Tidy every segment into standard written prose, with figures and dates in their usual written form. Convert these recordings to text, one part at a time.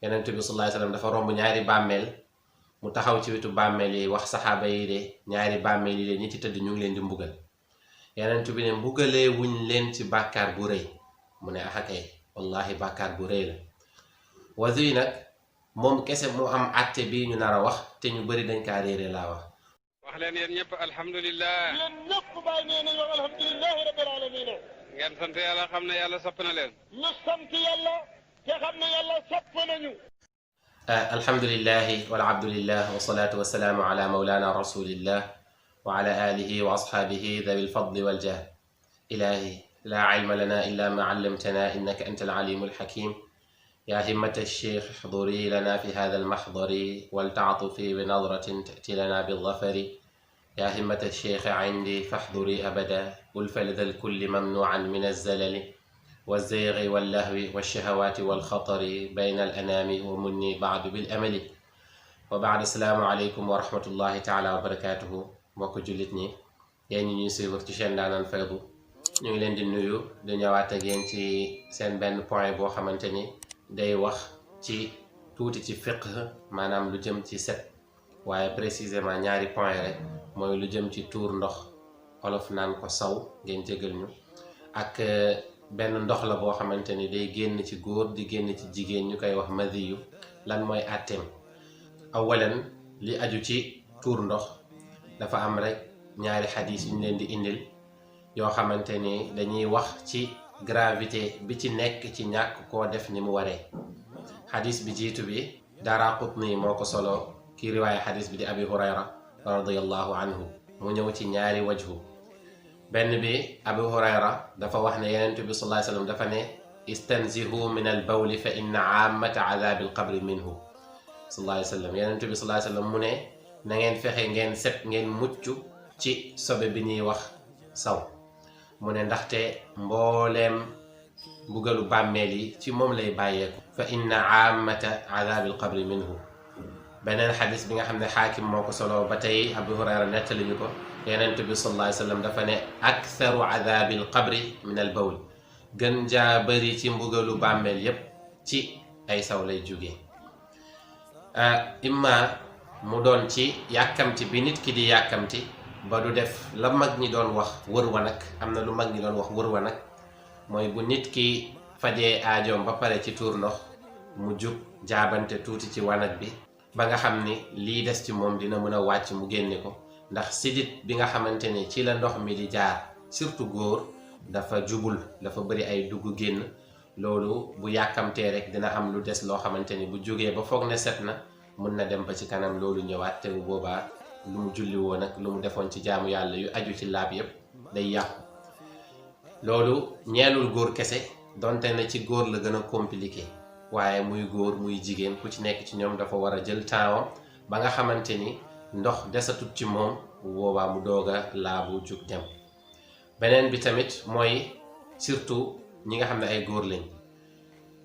yonent bi sallallahu alayhi wasallam dafa romb ñaari bàmmeel mu taxaw ci wetu bàmmeel yi wax saxaaba yi de ñaari bàmmeel yi de ñi ci tëdd ñu ngi leen di mbugal yonent bi ne mbugalee wuñ leen ci bàkkaar bu rëy mu ne axakay wallahi bàkkaar bu rëy la wasi nag moom kese mu am àtte bii ñu nar a wax te ñu bëri dañ kaa réere laa wax leen yéen ñëpp alhamdulilah yéen ñëpp bàyyi nee nañ wax alhamdulilahi rabbil alamin ngeen sant yàlla xam ne yàlla sopp na leen ñu sant yàlla te xam ne yàlla sopp nañu alhamdulillahi walabdulillah wasalaatu wasalaamu ala maulana rasulillah wa ala alihi wa asxaabihi dawi lfadli waljah ilahi la ilma lana illa ma allamtana innaka anta alalimu alxakim يا همة الشيخ احضري لنا في هذا المحضر ولتعطفي بنظرة تأتي لنا بالظفر يا همة الشيخ عندي فاحضري أبدا والفلذ الكل ممنوعا من الزلل والزيغ واللهو والشهوات والخطر بين الأنام ومني بعد بالأمل وبعد السلام عليكم ورحمة الله تعالى وبركاته mbokk jullit ñi yéen ñi ñuy suivre ci chaîne Ndaanaan Faydu ñu ngi leen di nuyu di ñëwaat ak yéen ci seen benn point boo xamante ni day wax ci tuuti ci fiqh maanaam lu jëm ci set waaye précisément ñaari point rek mooy lu jëm ci tuur ndox olof naan ko saw ngeen jégal ñu ak benn ndox la boo xamante ni day génn ci góor di génn ci jigéen ñu koy wax madiyu lan mooy àtteem awalan li aju ci tuur ndox dafa am rek ñaari xadis yu ñu leen di indil yoo xamante ni dañuy wax ci gravité bi ci nekk ci ñàkk koo def ni mu waree xadis bi jiitu bi Daraqutni moo ko solo kii riwaaya xadis bi di abi hurayra radiyallahu anhu mu ñëw ci ñaari wajhu benn bi abi hurayra dafa wax ne yonent bi sallallahu alayhi wasallam dafa ne istanzihu min al bawli fa inna aamata adabi al qabri minhu sallallahu alayhi wasallam yonent bi sallallahu alayhi wasallam mu ne na ngeen fexe ngeen set ngeen mucc ci sobe bi ñuy wax saw mu ne ndaxte mbooleem mbugalu bàmmeel yi ci moom lay bàyyeeku fa inna aamata adabil qabri minhu beneen xadis bi nga xam ne xaakim moo ko solo ba tey abu hurayra nettali ñu ko yonent bi sallallahu alayhi wasallam dafa ne aktharu adabil qabri min al bawl gën jaa bëri ci mbugalu bàmmeel yépp ci ay saw lay jógee imma mu doon ci yàkkamti bi nit ki di yàkkamti ba du def la mag ñi doon wax wër wa nag am na lu mag ñi doon wax wër wa nag mooy bu nit ki fajee aajoom ba pare ci tuur ndox mu jug jaabante tuuti ci wanag bi ba nga xam ni lii des ci moom dina mën a wàcc mu génne ko ndax sidit bi nga xamante ni ci la ndox mi di jaar surtout góor dafa jubul dafa bëri ay dugg génn loolu bu yàkkamtee rek dina am lu des loo xamante ni bu jógee ba foog ne set na mën na dem ba ci kanam loolu ñëwaat te bu boobaa lu mu julli woon nag lu mu defoon ci jaamu yàlla yu aju ci laab yépp day yàqu loolu ñeelul góor kese donte na ci góor la gën a compliqué waaye muy góor muy jigéen ku ci nekk ci ñoom dafa war a jël tempsam ba nga xamante ni ndox desatut ci moom bu boobaa mu doog a laabu jug dem beneen bi tamit mooy surtout ñi nga xam ne ay góor lañ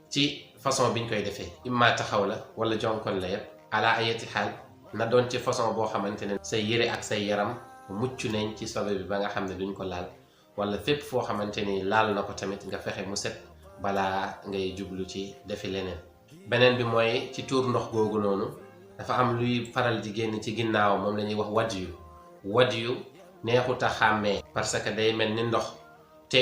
ci façon biñ koy defee imma taxaw la wala jonkon la yépp ala ayati xaal na doon ci façon boo xamante ne say yére ak say yaram mucc nañ ci sobe bi ba nga xam ne duñ ko laal wala fépp foo xamante ni laal na ko tamit nga fexe mu set balaa ngay jublu ci defi leneen beneen bi mooy ci tuur ndox googu noonu dafa am luy faral di génn ci ginnaaw moom la ñuy wax wadd yu neexut a xàmmee parce que day mel ni ndox te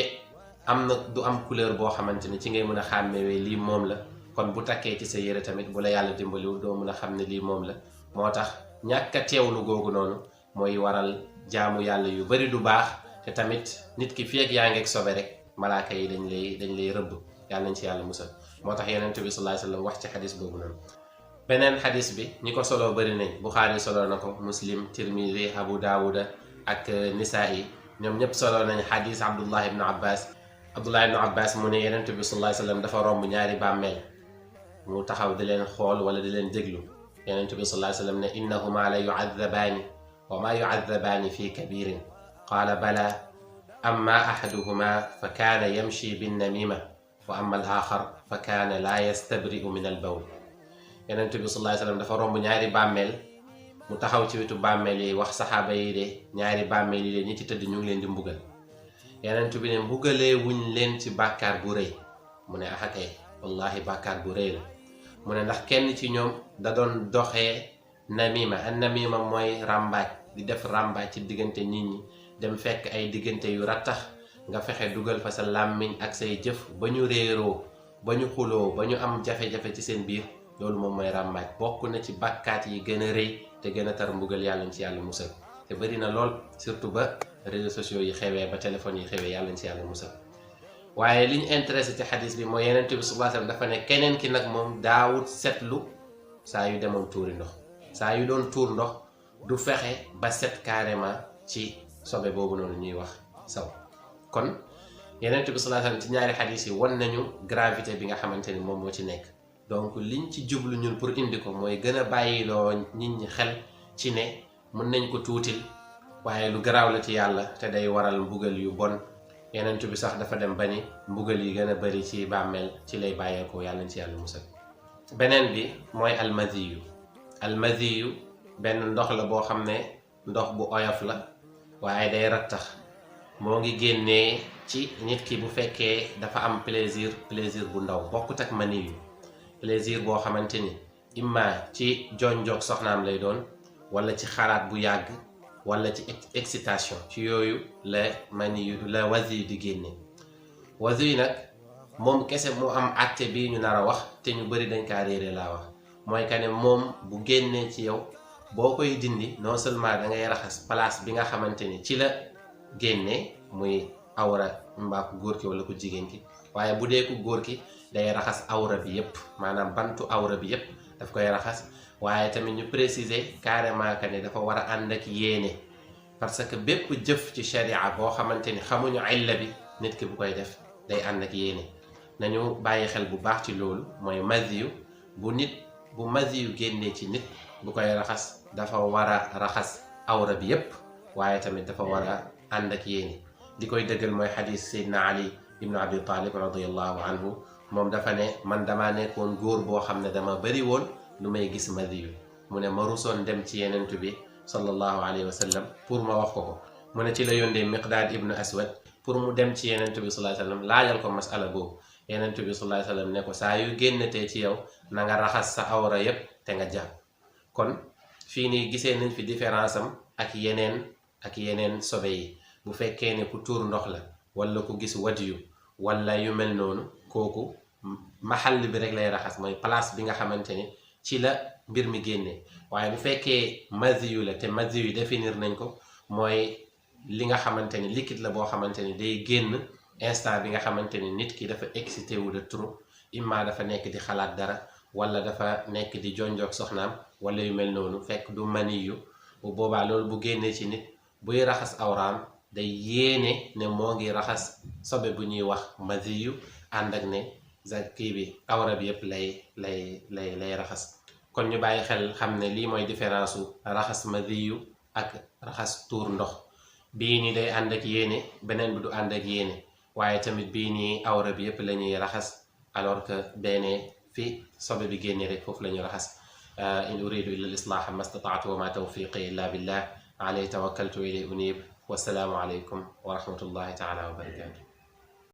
am na du am couleur boo xamante ni ci ngay mën a xàmmewee lii moom la kon bu takkee ci sa yére tamit bu la yàlla dimbaliwul doo mën a xam ne lii moom la moo tax ñàkk a teewlu googu noonu mooy waral jaamu yàlla yu bari du baax te tamit nit ki fi ak yaa ngeeg sobe rek malaaka yi dañ lay rëbb yàlla nañ ci yàlla musal moo tax yonent bi sallallahu alayhi wasallam wax ci xadis boobu noonu beneen xadis bi ñi ko soloo bari nañ Buxaari soloo na ko Muslim Tirmidi Abu Daawuda ak Nisaa'i ñoom ñëpp soloo nañ xadis Abdullah ibn Abbas mu ne yonent bi sallallahu alayhi wasallam dafa romb ñaari bàmmeel mu taxaw di leen xool wala di leen déglu yonent bi sallallahu alayhi wasallam ne innahuma la yu'adhabaani wa ma yu'adhabaani fi kabirin qaala bala amma ahaduhuma fa kaana yamshi binnamima wa amma al-axar fa kaana laa yastabri'u min al-bawl yonent bi sallallahu alayhi wasallam dafa romb ñaari bàmmeel mu taxaw ci wetu bàmmeel yi wax saxaaba yi de ñaari bàmmeel yi de ñi ci tëdd ñu ngi leen di mbugal yonent bi ne mbugalee wuñ leen ci bàkkaar bu rëy mu ne axakay wallahi bàkkaar bu rëy la mu ne ndax kenn ci ñoom da doon doxee namima an namima mooy ràmbaaj di def ràmbaaj ci diggante nit ñi dem fekk ay diggante yu rattax nga fexe dugal fa sa làmmiñ ak say jëf ba ñu réeroo ba ñu xuloo ba ñu am jafe-jafe ci seen biir loolu moom mooy ràmbaaj bokk na ci bàkkaat yi gën a rëy te gën a tar mbugal yàlla ci yàlla musal te bëri na lool surtout ba réseaux sociaux yi xewee ba téléphones yi xewee yàlla ci yàlla musal waaye li ñu intéressé ci xadis bi mooy Yonent bi sallallahu alayhi wasallam dafa ne keneen ki nag moom daawut setlu saa yu demoon tuuri ndox saa yu doon tuur ndox du fexe ba set carrément ci sobe boobu noonu ñuy wax saw kon Yonent bi sallallahu alayhi wasallam ci ñaari xadis yi wan nañu gravité bi nga xamante ni moom moo ci nekk donc liñ ci jublu ñun pour indi ko mooy gën a bàyyiloo nit ñi xel ci ne mën nañ ko tuutil waaye lu garaaw la ci yàlla te day waral mbugal yu bon Yonent bi sax dafa dem ba ni mbugal yi gën a bari ci bàmmeel ci lay bàyyeekoo yàlla ci yàlla musal beneen bi mooy almadiyu benn ndox la boo xam ne ndox bu oyof la waaye day rattax moo ngi génnee ci nit ki bu fekkee dafa am plaisir bu ndaw bokkut ak maniyu plaisir boo xamante ni imma ci jonjoog soxnaam lay doon wala ci xalaat bu yàgg wala ci excitation ci yooyu la maniyu la wasi di génne wasi nag moom kese mu am àtte bi ñu nar a wax te ñu bari dañ kaa réere laa wax mooy que ne moom bu génnee ci yow boo koy dindi non seulement da ngay raxas place bi nga xamante ni ci la génnee muy awra mbaa ku góor ki wala ku jigéen ki waaye bu dee ku góor ki day raxas awra bi yépp maanaam bantu awra bi yépp daf koy raxas waaye tamit ñu préciser carrément que ne dafa war a ànd ak yéene parce que bépp jëf ci sharia boo xamante ni xamuñu illa bi nit ki bu koy def day ànd ak yéene nañu bàyyi xel bu baax ci loolu mooy madiyu bu madiyu génnee ci nit bu koy raxas dafa war a raxas awra bi yépp waaye tamit dafa war a ànd ak yéene di koy dëggal mooy xadis Seydina Ali ibnu Abi Talib radiallahu anhu moom dafa ne man dama nekkoon góor boo xam ne dama bari woon lu may gis madiyu mu ne ma rusoon dem ci Yonent bi sallallahu alayhi wa sallam pour ma wax ko mu ne ci la yóndee Miqdaad ibnu Aswad pour mu dem ci Yonent bi sallallahu alayhi wa sallam laajal ko masala boobu Yonent bi sallallahu alayhi wa sallam ne ko saa yu génnatee ci yow na nga raxas sa awra yépp te nga jàpp kon fii nii gisee nañ fi différence am ak yeneen sobe yi bu fekkee ne ku tuur ndox la wala ku gis wadiyu wala yu mel noonu kooku maxall bi rek lay raxas mooy place bi nga xamante ni ci la mbir mi génnee waaye bu fekkee madiyu la te madiyu définir nañ ko mooy li nga xamante ni liquide la boo xamante ni day génn instant bi nga xamante ni nit ki dafa excité wu de trop imma dafa nekk di xalaat dara wala dafa nekk di jonjoog soxnaam wala yu mel noonu fekk du maniyu bu boobaa loolu bu génnee ci nit buy raxas awraam day yéene ne moo ngi raxas sobe bu ñuy wax madiyu ànd ak ne kii bi awra bi yépp lay raxas kon ñu bàyyi xel xam ne lii mooy différence su raxas madiyu ak raxas tuur ndox bii nii day ànd ak yéene beneen bi du ànd ak yéene waaye tamit bii nii awra bi yépp la ñuy raxas alors que beneen fi sobe bi génne rek foofu la ñuy raxas in uridu illa al-islaha ma stata'tu wa ma tawfiqi illa billah alayhi tawakkaltu ilayhi unib wassalaamu alaykum wa rahmatullahi taala wa barakatuh